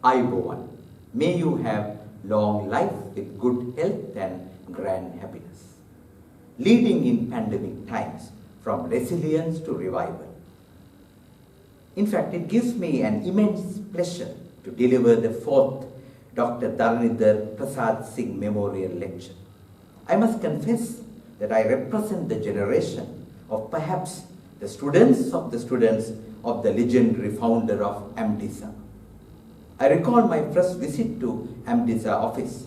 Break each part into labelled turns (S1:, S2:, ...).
S1: Aibowan. May you have long life with good health and grand happiness. Leading in pandemic times, from resilience to revival. In fact, it gives me an immense pleasure to deliver the fourth Dr. Dharni Prasad Singh Memorial Lecture. I must confess that I represent the generation of perhaps the students of the legendary founder of AMDISA. I recall my first visit to AMDISA office,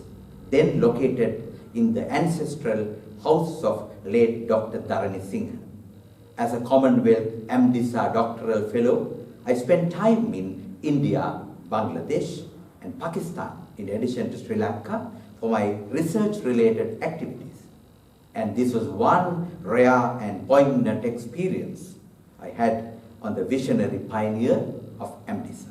S1: then located in the ancestral house of late Dr. Dharni Singha. As a Commonwealth AMDISA doctoral fellow, I spent time in India, Bangladesh, and Pakistan, in addition to Sri Lanka, for my research-related activities. And this was one rare and poignant experience I had on the visionary pioneer of AMDISA.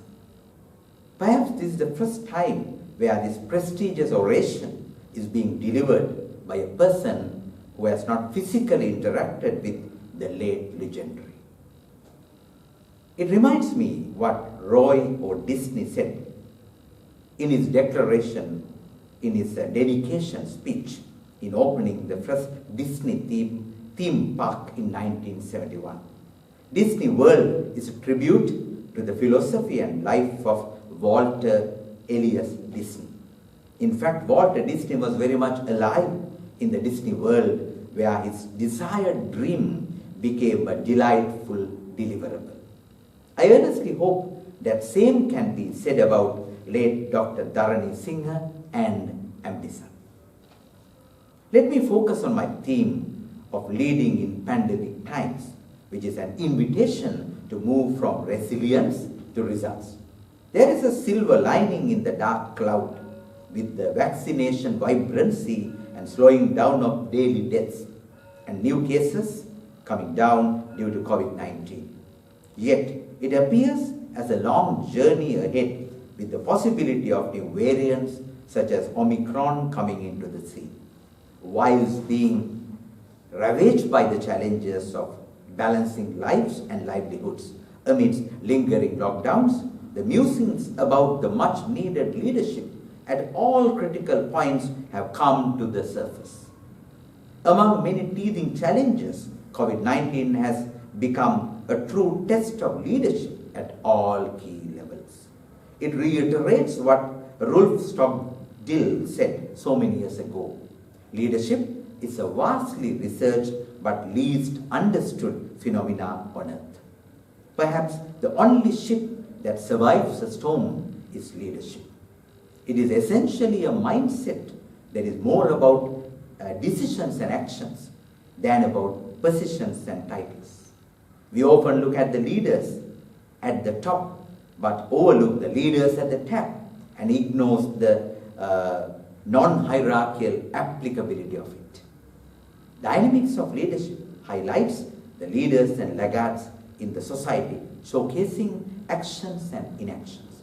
S1: Perhaps this is the first time where this prestigious oration is being delivered by a person who has not physically interacted with the late legendary. It reminds me what Roy or Disney said in his declaration, in his dedication speech in opening the first Disney theme park in 1971. Disney World is a tribute to the philosophy and life of Walter Elias Disney. In fact, Walter Disney was very much alive in the Disney world, where his desired dream became a delightful deliverable. I earnestly hope that same can be said about late Dr. Dharni Singha and AMDISA. Let me focus on my theme of leading in pandemic times, which is an invitation to move from resilience to results. There is a silver lining in the dark cloud, with the vaccination vibrancy and slowing down of daily deaths and new cases coming down due to COVID-19. Yet, it appears as a long journey ahead, with the possibility of new variants such as Omicron coming into the scene. Whilst being ravaged by the challenges of balancing lives and livelihoods amidst lingering lockdowns, the musings about the much needed leadership at all critical points have come to the surface. Among many teething challenges, COVID-19 has become a true test of leadership at all key levels. It reiterates what Rolf Stockdill said so many years ago. Leadership is a vastly researched but least understood phenomena on earth. Perhaps the only ship that survives a storm is leadership. It is essentially a mindset that is more about decisions and actions than about positions and titles. We often look at the leaders at the top, but overlook the leaders at the top and ignores the non-hierarchical applicability of it. Dynamics of leadership highlights the leaders and laggards in the society, showcasing actions and inactions.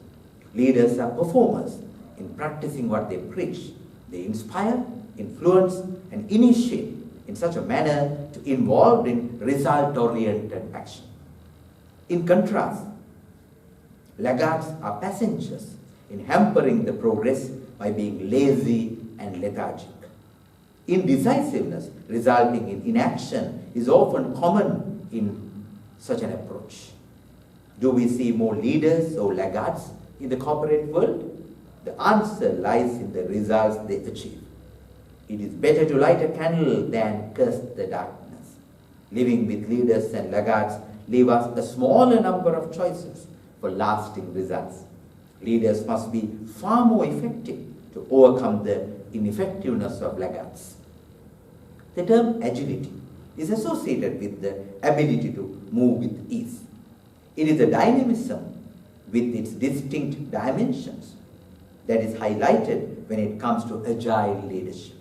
S1: Leaders are performers in practicing what they preach. They inspire, influence, and initiate in such a manner to involve in result-oriented action. In contrast, laggards are passengers in hampering the progress by being lazy and lethargic. Indecisiveness resulting in inaction is often common in such an approach. Do we see more leaders or laggards in the corporate world? The answer lies in the results they achieve. It is better to light a candle than curse the darkness. Living with leaders and laggards leave us a smaller number of choices for lasting results. Leaders must be far more effective to overcome the ineffectiveness of laggards. The term agility is associated with the ability to move with ease. It is a dynamism with its distinct dimensions that is highlighted when it comes to agile leadership.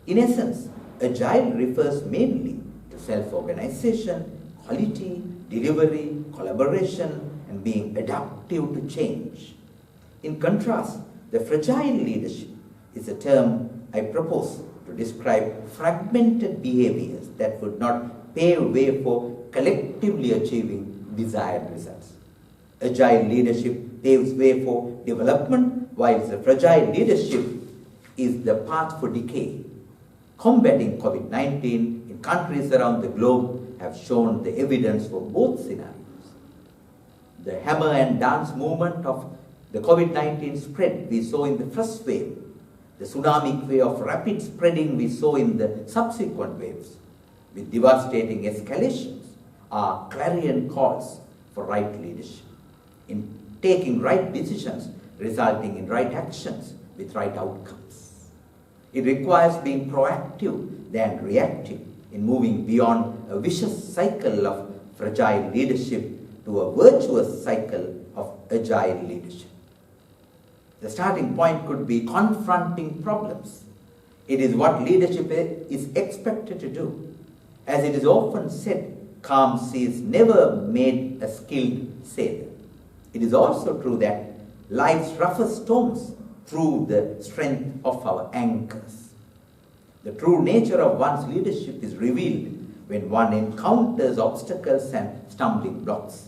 S1: In essence, agile refers mainly to self-organization, quality, delivery, collaboration, and being adaptive to change. In contrast, the fragile leadership is a term I propose to describe fragmented behaviors that would not pave way for collectively achieving desired results. Agile leadership paves way for development, whilst the fragile leadership is the path for decay. Combating COVID-19 in countries around the globe have shown the evidence for both scenarios. The hammer and dance movement of the COVID-19 spread we saw in the first wave. The tsunami wave of rapid spreading we saw in the subsequent waves, with devastating escalations, are clarion calls for right leadership, in taking right decisions, resulting in right actions with right outcomes. It requires being proactive than reactive in moving beyond a vicious cycle of fragile leadership to a virtuous cycle of agile leadership. The starting point could be confronting problems. It is what leadership is expected to do. As it is often said, calm seas never made a skilled sailor. It is also true that life's roughest storms prove the strength of our anchors. The true nature of one's leadership is revealed when one encounters obstacles and stumbling blocks.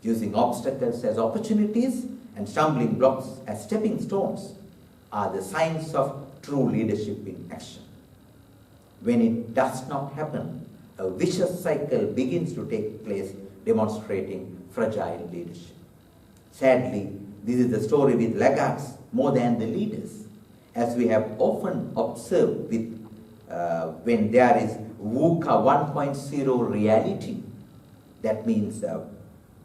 S1: Using obstacles as opportunities and stumbling blocks as stepping stones are the signs of true leadership in action. When it does not happen, a vicious cycle begins to take place, demonstrating fragile leadership. Sadly, this is the story with laggards more than the leaders, as we have often observed with when there is VUCA 1.0 reality. That means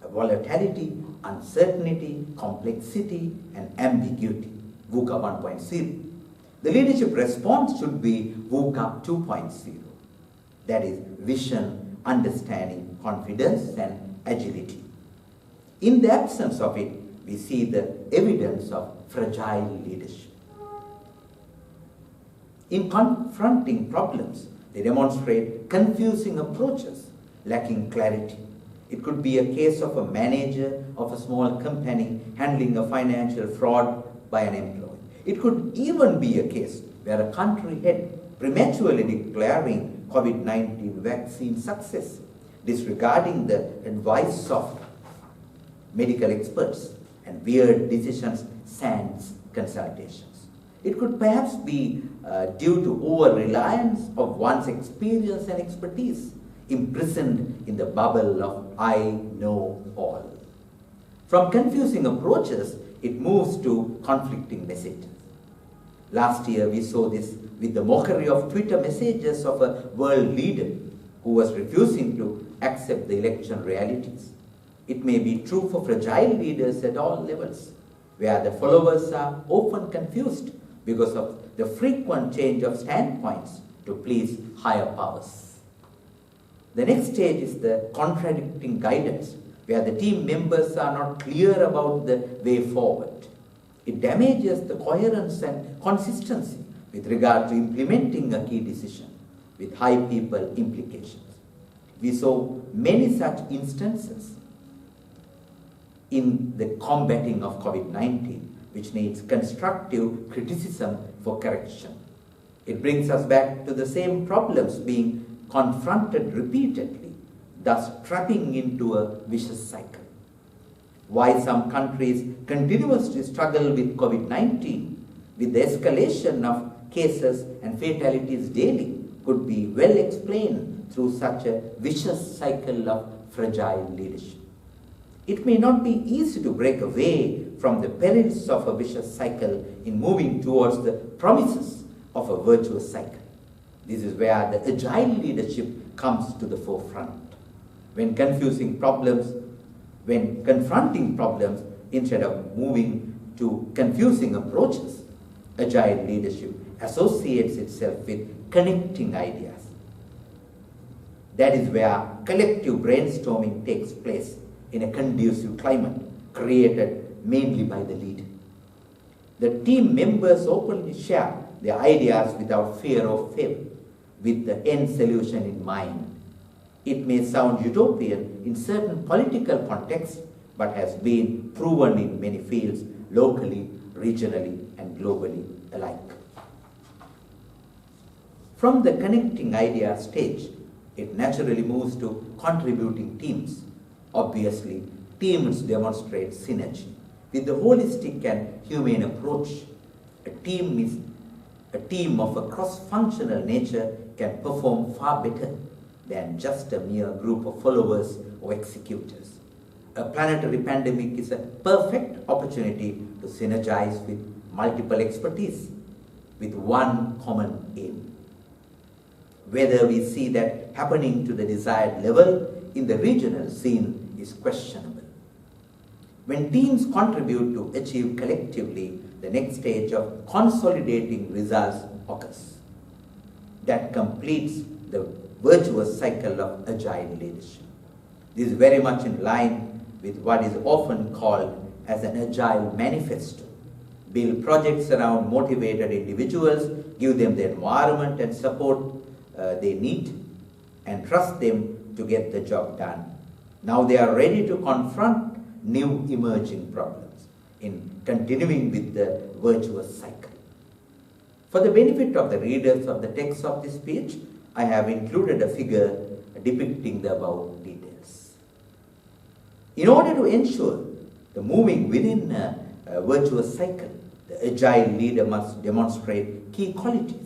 S1: volatility, uncertainty, complexity, and ambiguity, VUCA 1.0. The leadership response should be VUCA 2.0. That is vision, understanding, confidence, and agility. In the absence of it, we see the evidence of fragile leadership. In confronting problems, they demonstrate confusing approaches, lacking clarity. It could be a case of a manager of a small company handling a financial fraud by an employee. It could even be a case where a country head prematurely declaring COVID-19 vaccine success, disregarding the advice of medical experts and weird decisions sans consultations. It could perhaps be due to over-reliance of one's experience and expertise, imprisoned in the bubble of I know all. From confusing approaches, it moves to conflicting messages. Last year, we saw this with the mockery of Twitter messages of a world leader who was refusing to accept the election realities. It may be true for fragile leaders at all levels, where the followers are often confused because of the frequent change of standpoints to please higher powers. The next stage is the contradicting guidance, where the team members are not clear about the way forward. It damages the coherence and consistency with regard to implementing a key decision with high people implications. We saw many such instances in the combating of COVID-19, which needs constructive criticism for correction. It brings us back to the same problems being confronted repeatedly, thus trapping into a vicious cycle. Why some countries continuously struggle with COVID-19, with the escalation of cases and fatalities daily, could be well explained through such a vicious cycle of fragile leadership. It may not be easy to break away from the perils of a vicious cycle in moving towards the promises of a virtuous cycle. This is where the agile leadership comes to the forefront. When confronting problems, instead of moving to confusing approaches, agile leadership associates itself with connecting ideas. That is where collective brainstorming takes place in a conducive climate created mainly by the leader. The team members openly share their ideas without fear or favor, with the end solution in mind. It may sound utopian in certain political contexts, but has been proven in many fields, locally, regionally, and globally alike. From the connecting idea stage, it naturally moves to contributing teams. Obviously, teams demonstrate synergy. With the holistic and humane approach, a team of a cross-functional nature can perform far better than just a mere group of followers or executors. A planetary pandemic is a perfect opportunity to synergize with multiple expertise with one common aim. Whether we see that happening to the desired level in the regional scene is questionable. When teams contribute to achieve collectively, the next stage of consolidating results occurs. That completes the virtuous cycle of agile leadership. This is very much in line with what is often called as an agile manifesto. Build projects around motivated individuals, give them the environment and support they need, and trust them to get the job done. Now they are ready to confront new emerging problems in continuing with the virtuous cycle. For the benefit of the readers of the text of this speech, I have included a figure depicting the above details. In order to ensure the moving within a virtuous cycle, the agile leader must demonstrate key qualities.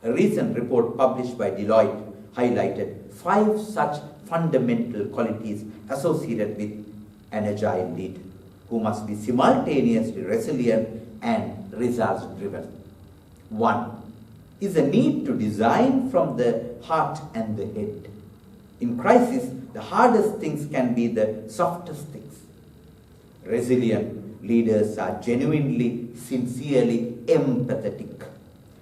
S1: A recent report published by Deloitte highlighted 5 such fundamental qualities associated with an agile leader, who must be simultaneously resilient and results-driven. 1 is the need to design from the heart and the head. In crisis, the hardest things can be the softest things. Resilient leaders are genuinely, sincerely empathetic,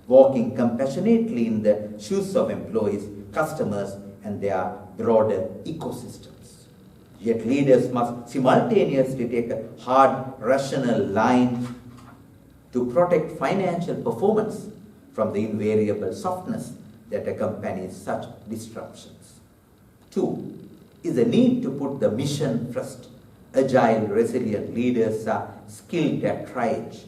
S1: walking compassionately in the shoes of employees, customers, and their broader ecosystems. Yet leaders must simultaneously take a hard, rational line to protect financial performance from the invariable softness that accompanies such disruptions. 2 is the need to put the mission first. Agile, resilient leaders are skilled at triage,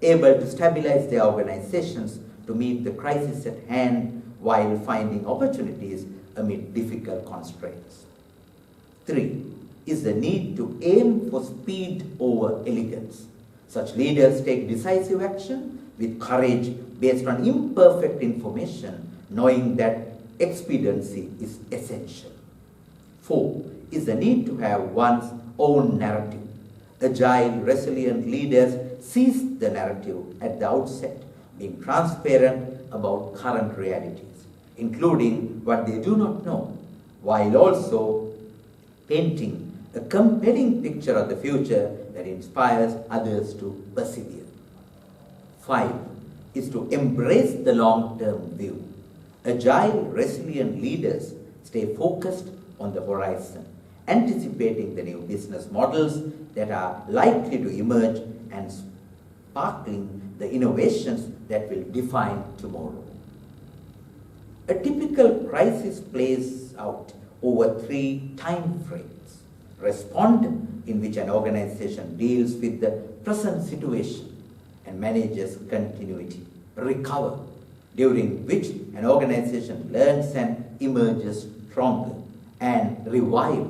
S1: able to stabilize their organizations to meet the crisis at hand while finding opportunities amid difficult constraints. 3 is the need to aim for speed over elegance. Such leaders take decisive action with courage based on imperfect information, knowing that expediency is essential. 4 is the need to have one's own narrative. Agile, resilient leaders seize the narrative at the outset, being transparent about current realities, including what they do not know, while also painting a compelling picture of the future that inspires others to persevere. 5 is to embrace the long-term view. Agile, resilient leaders stay focused on the horizon, anticipating the new business models that are likely to emerge and sparkling the innovations that will define tomorrow. A typical crisis plays out over 3 time frames. Respond, in which an organization deals with the present situation and manages continuity. Recover, during which an organization learns and emerges stronger. And revive,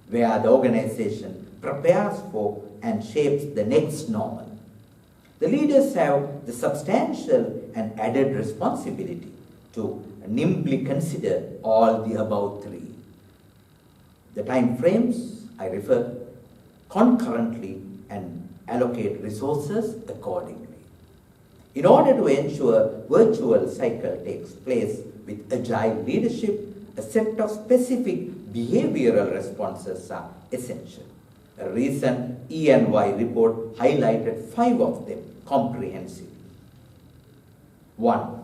S1: where the organization prepares for and shapes the next normal. The leaders have the substantial and added responsibility to nimbly consider all the above 3. The time frames I refer concurrently and allocate resources accordingly. In order to ensure virtual cycle takes place with agile leadership, a set of specific behavioral responses are essential. A recent E&Y report highlighted 5 of them comprehensively. 1.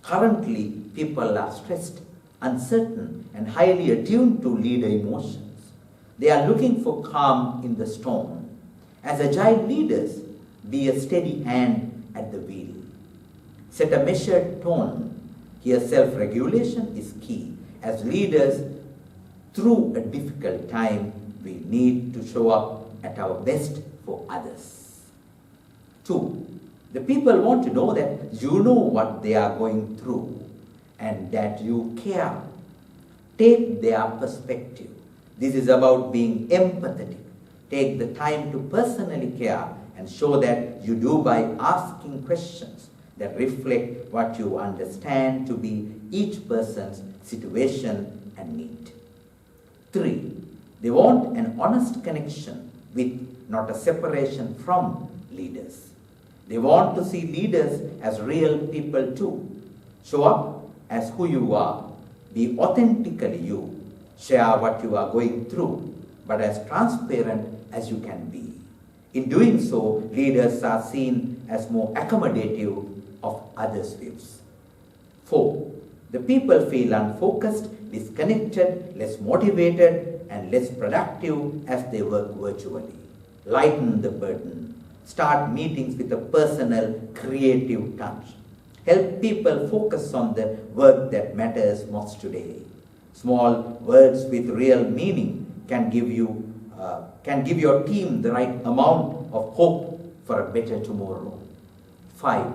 S1: Currently, people are stressed, uncertain, and highly attuned to leader emotions. They are looking for calm in the storm. As agile leaders, be a steady hand at the wheel. Set a measured tone. Here, self-regulation is key. As leaders, through a difficult time, we need to show up at our best for others. 2. The people want to know that you know what they are going through and that you care. Take their perspective. This is about being empathetic. Take the time to personally care and show that you do by asking questions that reflect what you understand to be each person's situation and need. 3. They want an honest connection with, not a separation from, leaders. They want to see leaders as real people too. Show up as who you are. Be authentically you. Share what you are going through, but as transparent as you can be. In doing so, leaders are seen as more accommodative of others' views. 4. The people feel unfocused, disconnected, less motivated, and less productive as they work virtually. Lighten the burden. Start meetings with a personal, creative touch. Help people focus on the work that matters most today. Small words with real meaning can give your team the right amount of hope for a better tomorrow. 5.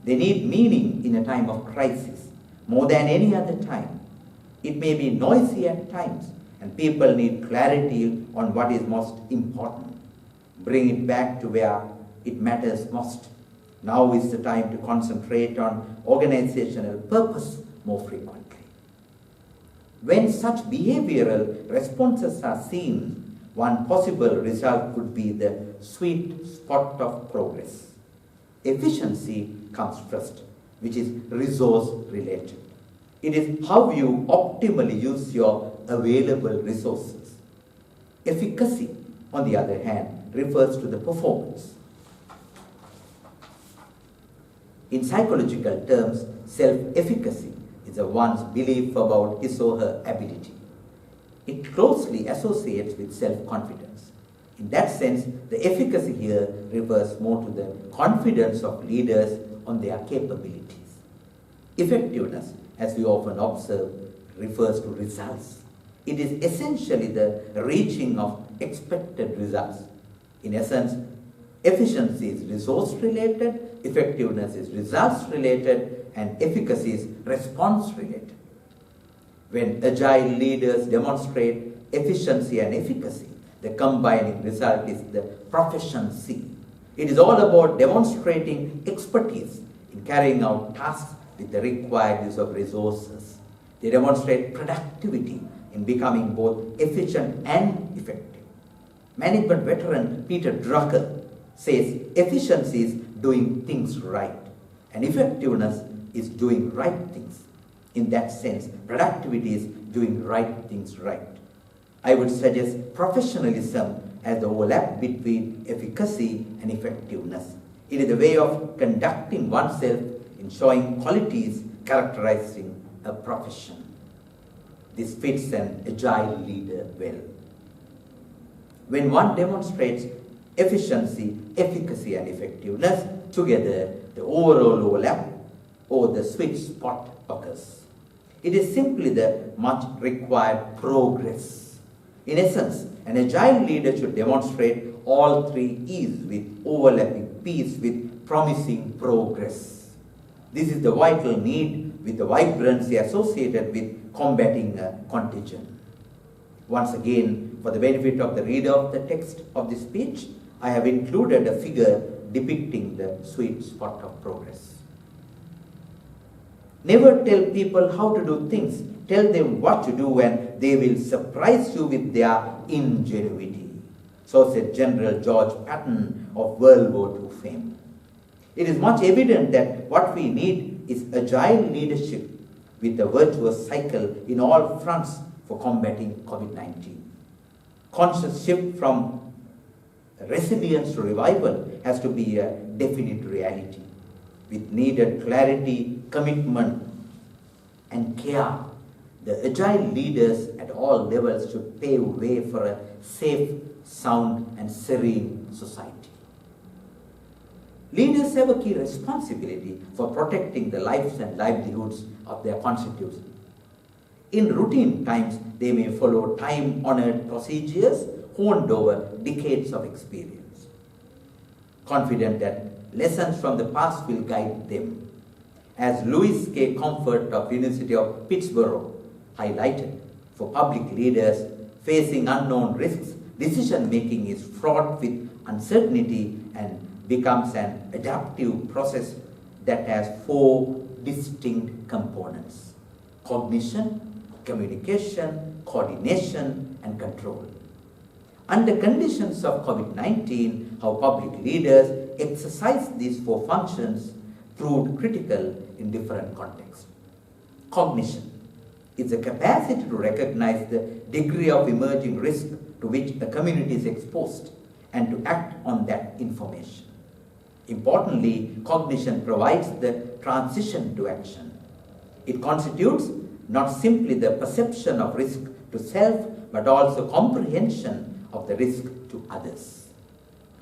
S1: They need meaning in a time of crisis more than any other time. It may be noisy at times, and people need clarity on what is most important. Bring it back to where it matters most. Now is the time to concentrate on organizational purpose more frequently. When such behavioral responses are seen, one possible result could be the sweet spot of progress. Efficiency comes first, which is resource related. It is how you optimally use your available resources. Efficacy, on the other hand, refers to the performance. In psychological terms, self-efficacy is one's belief about his or her ability. It closely associates with self-confidence. In that sense, the efficacy here refers more to the confidence of leaders on their capabilities. Effectiveness, as we often observe, refers to results. It is essentially the reaching of expected results. In essence, efficiency is resource-related, effectiveness is results-related, and efficacy is response-related. When agile leaders demonstrate efficiency and efficacy, the combining result is the Professionalism. It is all about demonstrating expertise in carrying out tasks with the required use of resources. They demonstrate productivity in becoming both efficient and effective. Management veteran Peter Drucker says efficiency is doing things right, and effectiveness is doing right things. In that sense, productivity is doing right things right. I would suggest professionalism as the overlap between efficacy and effectiveness. It is a way of conducting oneself in showing qualities characterizing a profession. This fits an agile leader well. When one demonstrates efficiency, efficacy, and effectiveness together, the overall overlap or the sweet spot occurs. It is simply the much required progress. In essence, an agile leader should demonstrate all three E's with overlapping P's with promising progress. This is the vital need with the vibrancy associated with combating contagion. Once again, for the benefit of the reader of the text of this speech, I have included a figure depicting the sweet spot of progress. Never tell people how to do things. Tell them what to do and they will surprise you with their ingenuity. So said General George Patton of World War II fame. It is much evident that what we need is agile leadership with a virtuous cycle in all fronts for combating COVID-19. Conscious shift from resilience to revival has to be a definite reality. With needed clarity, commitment, and care, the agile leaders at all levels should pave way for a safe, sound, and serene society. Leaders have a key responsibility for protecting the lives and livelihoods of their constituents. In routine times, they may follow time-honored procedures honed over decades of experience, confident that lessons from the past will guide them. As Louis K. Comfort of University of Pittsburgh highlighted, for public leaders, Facing unknown risks, decision-making is fraught with uncertainty and becomes an adaptive process that has 4 distinct components: cognition, communication, coordination, and control. Under conditions of COVID-19, how public leaders exercise these 4 functions proved critical in different contexts. Cognition is the capacity to recognize the degree of emerging risk to which a community is exposed and to act on that information. Importantly, cognition provides the transition to action. It constitutes not simply the perception of risk to self, but also comprehension of the risk to others.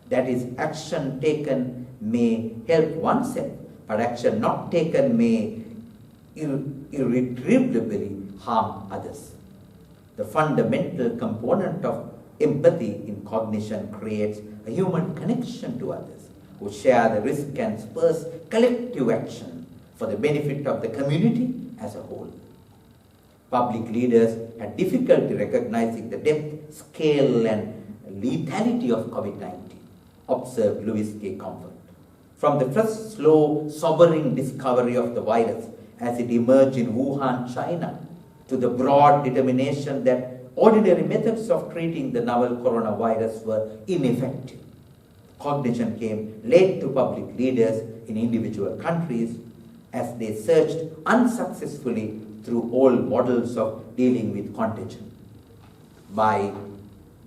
S1: That is, action taken may help oneself, but action not taken may irretrievably harm others. The fundamental component of empathy in cognition creates a human connection to others who share the risk and spurs collective action for the benefit of the community as a whole. Public leaders had difficulty recognizing the depth, scale, and lethality of COVID-19, observed Louis K. Comfort. From the first slow, sobering discovery of the virus as it emerged in Wuhan, China, to the broad determination that ordinary methods of treating the novel coronavirus were ineffective. Cognition came late to public leaders in individual countries as they searched unsuccessfully through old models of dealing with contagion. By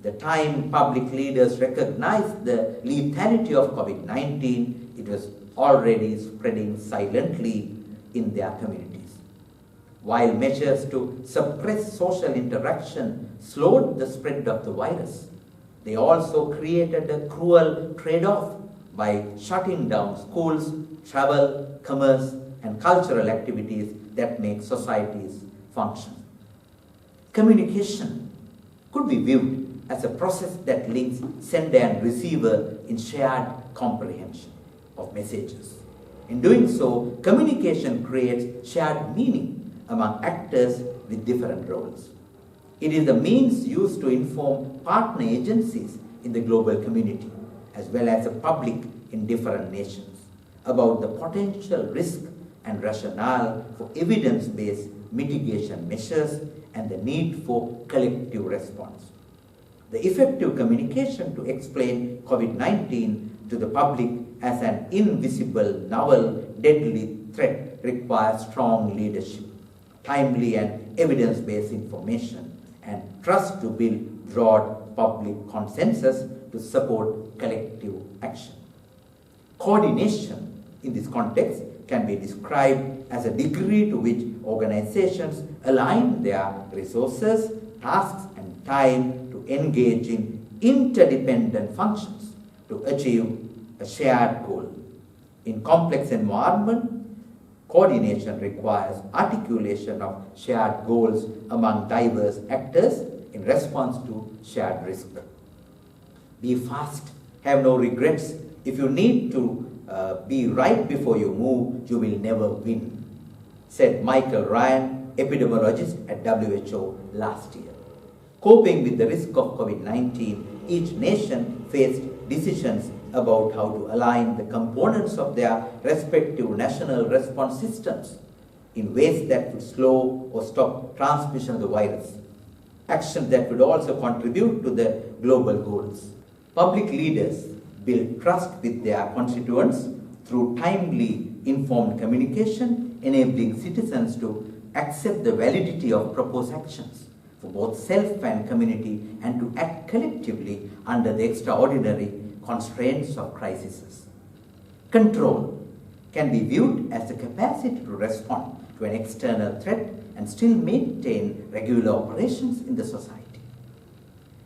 S1: the time public leaders recognized the lethality of COVID-19, it was already spreading silently in their communities. While measures to suppress social interaction slowed the spread of the virus, they also created a cruel trade-off by shutting down schools, travel, commerce, and cultural activities that make societies function. Communication could be viewed as a process that links sender and receiver in shared comprehension of messages. In doing so, communication creates shared meaning among actors with different roles. It is the means used to inform partner agencies in the global community, as well as the public in different nations, about the potential risk and rationale for evidence-based mitigation measures and the need for collective response. The effective communication to explain COVID-19 to the public as an invisible, novel, deadly threat requires strong leadership, timely and evidence-based information, and trust to build broad public consensus to support collective action. Coordination in this context can be described as a degree to which organizations align their resources, tasks, and time to engage in interdependent functions to achieve a shared goal. In complex environments, coordination requires articulation of shared goals among diverse actors in response to shared risk. Be fast, have no regrets. If you need to be right before you move, you will never win, said Michael Ryan, epidemiologist at WHO last year. Coping with the risk of COVID-19, each nation faced decisions about how to align the components of their respective national response systems in ways that would slow or stop transmission of the virus, actions that would also contribute to the global goals. Public leaders build trust with their constituents through timely, informed communication, enabling citizens to accept the validity of proposed actions for both self and community, and to act collectively under the extraordinary constraints of crises. Control can be viewed as the capacity to respond to an external threat and still maintain regular operations in the society.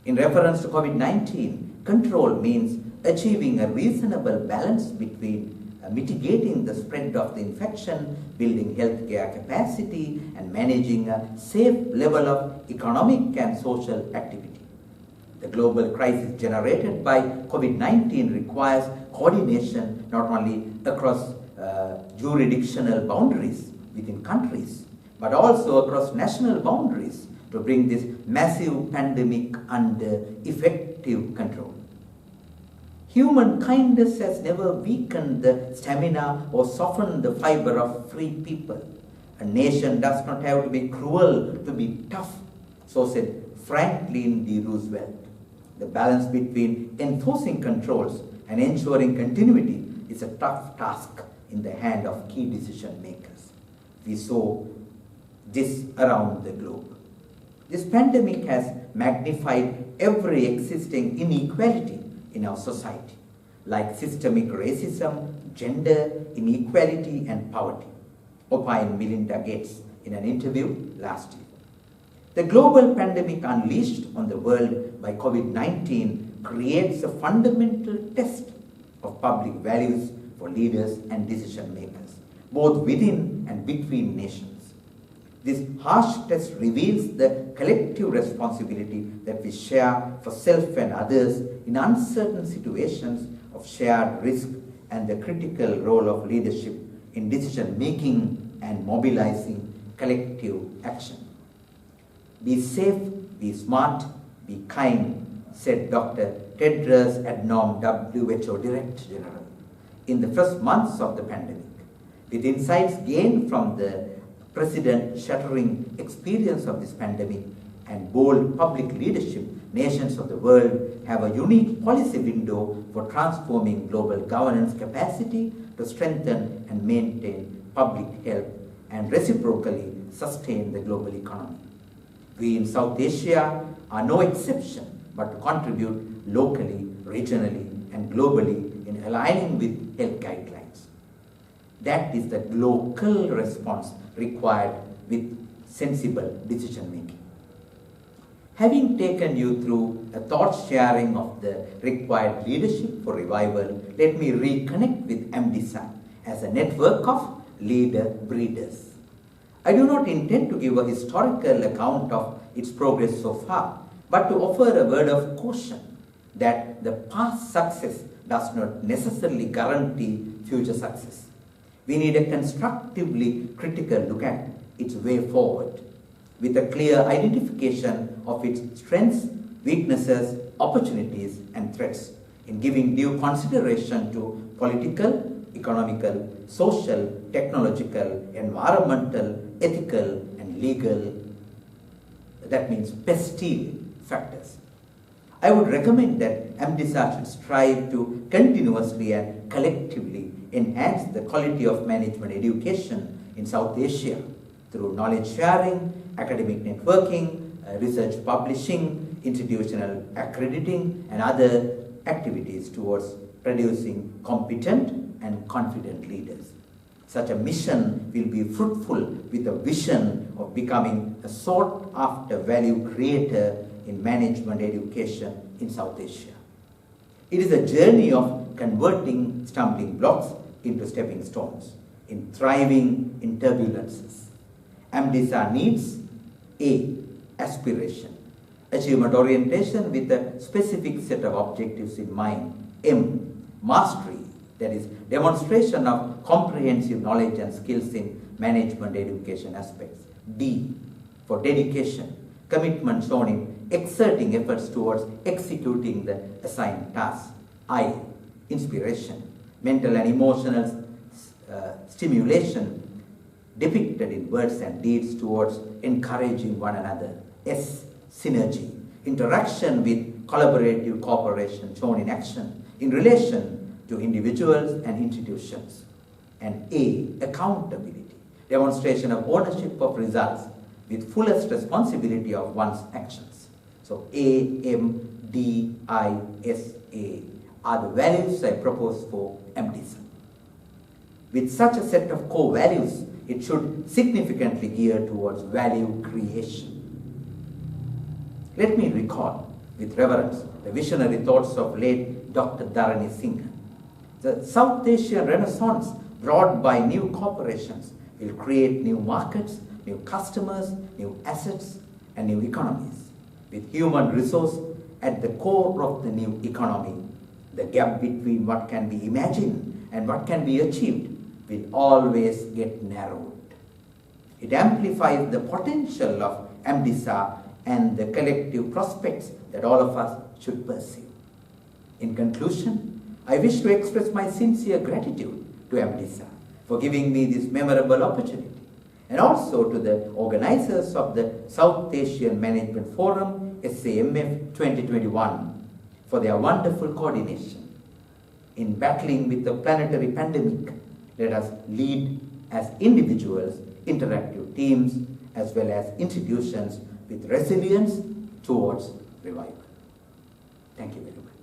S1: In reference to COVID-19, control means achieving a reasonable balance between mitigating the spread of the infection, building healthcare capacity, and managing a safe level of economic and social activity. The global crisis generated by COVID-19 requires coordination not only across jurisdictional boundaries within countries, but also across national boundaries to bring this massive pandemic under effective control. Human kindness has never weakened the stamina or softened the fiber of free people. A nation does not have to be cruel to be tough, so said Franklin D. Roosevelt. The balance between enforcing controls and ensuring continuity is a tough task in the hand of key decision makers. We saw this around the globe. This pandemic has magnified every existing inequality in our society, like systemic racism, gender inequality, and poverty, opined Melinda Gates in an interview last year. The global pandemic unleashed on the world by COVID-19 creates a fundamental test of public values for leaders and decision makers, both within and between nations. This harsh test reveals the collective responsibility that we share for self and others in uncertain situations of shared risk, and the critical role of leadership in decision making and mobilizing collective action. Be safe, be smart, be kind, said Dr. Tedros Adhanom, WHO Director General, in the first months of the pandemic. With insights gained from the precedent-shattering experience of this pandemic and bold public leadership, nations of the world have a unique policy window for transforming global governance capacity to strengthen and maintain public health and reciprocally sustain the global economy. We in South Asia are no exception, but to contribute locally, regionally, and globally in aligning with health guidelines. That is the local response required with sensible decision making. Having taken you through a thought sharing of the required leadership for revival, let me reconnect with MDSA as a network of leader breeders. I do not intend to give a historical account of its progress so far, but to offer a word of caution that the past success does not necessarily guarantee future success. We need a constructively critical look at its way forward, with a clear identification of its strengths, weaknesses, opportunities, and threats, in giving due consideration to political, economical, social, technological, environmental, ethical, and legal, that means pestile factors. I would recommend that MDSA should strive to continuously and collectively enhance the quality of management education in South Asia through knowledge sharing, academic networking, research publishing, institutional accrediting, and other activities towards producing competent and confident leaders. Such a mission will be fruitful with a vision of becoming a sought-after value creator in management education in South Asia. It is a journey of converting stumbling blocks into stepping stones, in thriving in turbulences. MDSA needs A. Aspiration, achievement orientation with a specific set of objectives in mind. M. Mastery, that is demonstration of comprehensive knowledge and skills in management education aspects. D. For dedication, commitment shown in exerting efforts towards executing the assigned task. I. Inspiration, mental and emotional stimulation depicted in words and deeds towards encouraging one another. S. Synergy, interaction with collaborative cooperation shown in action in relation to individuals and institutions. And A. Accountability, demonstration of ownership of results with fullest responsibility of one's actions. So A, M, D, I, S, A are the values I propose for MDSA. With such a set of core values, it should significantly gear towards value creation. Let me recall with reverence the visionary thoughts of late Dr. Dharni Singha. The South Asian Renaissance brought by new corporations will create new markets, new customers, new assets, and new economies. With human resource at the core of the new economy, the gap between what can be imagined and what can be achieved will always get narrowed. It amplifies the potential of MDSA and the collective prospects that all of us should pursue. In conclusion, I wish to express my sincere gratitude to Ajantha for giving me this memorable opportunity, and also to the organizers of the South Asian Management Forum, SAMF 2021, for their wonderful coordination. In battling with the planetary pandemic, let us lead as individuals, interactive teams, as well as institutions with resilience towards revival. Thank you very much.